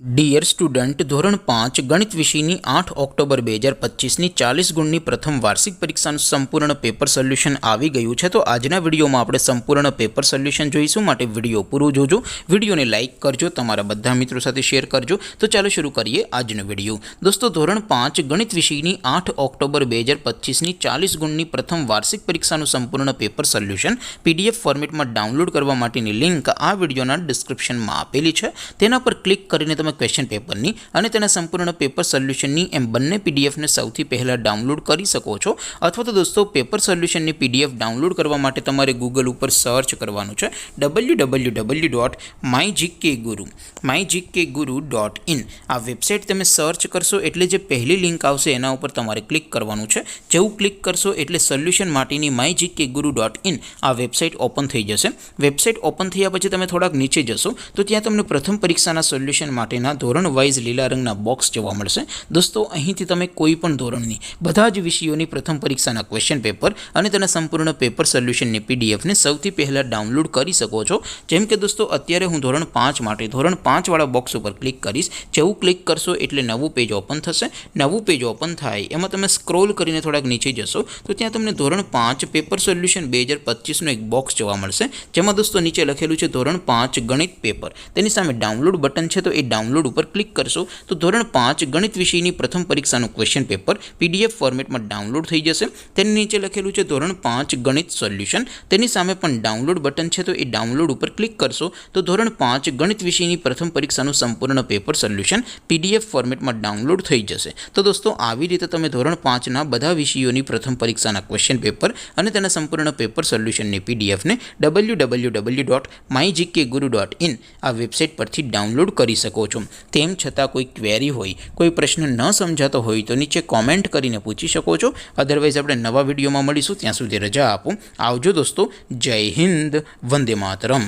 Dear student, ધોરણ 5 ગણિત વિષયની 8 ઓક્ટોબર 2025ની 40 ગુણની પ્રથમ વાર્ષિક પરીક્ષાનું સંપૂર્ણ પેપર સોલ્યુશન આવી ગયું છે। તો આજના વિડીયોમાં આપણે સંપૂર્ણ પેપર સોલ્યુશન જોઈશું, માટે વિડીયો પૂરો જોજો, વિડીયોને લાઇક કરજો, તમારા બધા મિત્રો સાથે શેર કરજો। તો ચાલો શરૂ કરીએ આજનો વિડીયો। દોસ્તો, ધોરણ 5 ગણિત વિષયની 8 ઓક્ટોબર 2025ની 40 ગુણની પ્રથમ વાર્ષિક પરીક્ષાનું સંપૂર્ણ પેપર સોલ્યુશન PDF ફોર્મેટમાં ડાઉનલોડ કરવા માટેની લિંક આ વિડીયોના ડિસ્ક્રિપ્શનમાં આપેલી છે। તેના પર ક્લિક કરીને તમે ક્વેશ્ચન પેપરની અને તેના સંપૂર્ણ પેપર સોલ્યુશનની એમ બંને પીડીએફને સૌથી પહેલાં ડાઉનલોડ કરી શકો છો। અથવા તો દોસ્તો, પેપર સોલ્યુશનની પીડીએફ ડાઉનલોડ કરવા માટે તમારે ગૂગલ ઉપર સર્ચ કરવાનું છે www.mygkguru.in। આ વેબસાઇટ તમે સર્ચ કરશો એટલે જે પહેલી લિંક આવશે એના ઉપર તમારે ક્લિક કરવાનું છે। જેવું ક્લિક કરશો એટલે સોલ્યુશન માટેની mygkguru.in આ વેબસાઇટ ઓપન થઈ જશે। વેબસાઇટ ઓપન થયા પછી તમે થોડાક નીચે જશો તો ત્યાં તમને પ્રથમ પરીક્ષાના સોલ્યુશન માટે ધોરણ વાઇઝ લીલા રંગના બોક્સ જોવા મળશે। દોસ્તો, અહીંથી તમે કોઈ પણ ધોરણની બધા જ વિષયોની પ્રથમ પરીક્ષાના ક્વેશ્ચન પેપર અને તેના સંપૂર્ણ પેપર સોલ્યુશનની પીડીએફને સૌથી પહેલાં ડાઉનલોડ કરી શકો છો। જેમ કે દોસ્તો, અત્યારે હું ધોરણ 5 માટે ધોરણ 5 વાળા બોક્સ ઉપર ક્લિક કરીશ। જેવું ક્લિક કરશો એટલે નવું પેજ ઓપન થશે। નવું પેજ ઓપન થાય એમાં તમે સ્ક્રોલ કરીને થોડાક નીચે જશો તો ત્યાં તમને ધોરણ 5 પેપર સોલ્યુશન 2025નું એક બોક્સ જોવા મળશે, જેમાં દોસ્તો નીચે લખેલું છે ધોરણ 5 ગણિત પેપર। તેની સામે ડાઉનલોડ બટન છે, તો એ ડાઉનલોડ ઉપર ક્લિક કરશો તો ધોરણ 5 ગણિત વિષયની પ્રથમ પરીક્ષાનું ક્વેશ્ચન પેપર PDF ફોર્મેટમાં ડાઉનલોડ થઈ જશે। તેની નીચે લખેલું છે ધોરણ 5 ગણિત સોલ્યુશન, તેની સામે પણ ડાઉનલોડ બટન છે, તો એ ડાઉનલોડ ઉપર ક્લિક કરશો તો ધોરણ 5 ગણિત વિષયની પ્રથમ પરીક્ષાનું સંપૂર્ણ પેપર સોલ્યુશન PDF ફોર્મેટમાં ડાઉનલોડ થઈ જશે। તો દોસ્તો, આવી રીતે તમે ધોરણ 5ના બધા વિષયોની પ્રથમ પરીક્ષાના ક્વેશ્ચન પેપર અને તેના સંપૂર્ણ પેપર સોલ્યુશનની પીડીએફને www.mygkguru.in આ વેબસાઇટ પરથી ડાઉનલોડ કરી શકો છો। તેમ છતાં કોઈ ક્વેરી હોય, કોઈ પ્રશ્ન ન સમજાતો હોય તો નીચે કોમેન્ટ કરીને પૂછી શકો છો। અધરવાઇઝ આપણે નવા વિડીયોમાં મળીશું, ત્યાં સુધી રજા આપો। આવજો દોસ્તો, જય હિન્દ, વંદે માતરમ।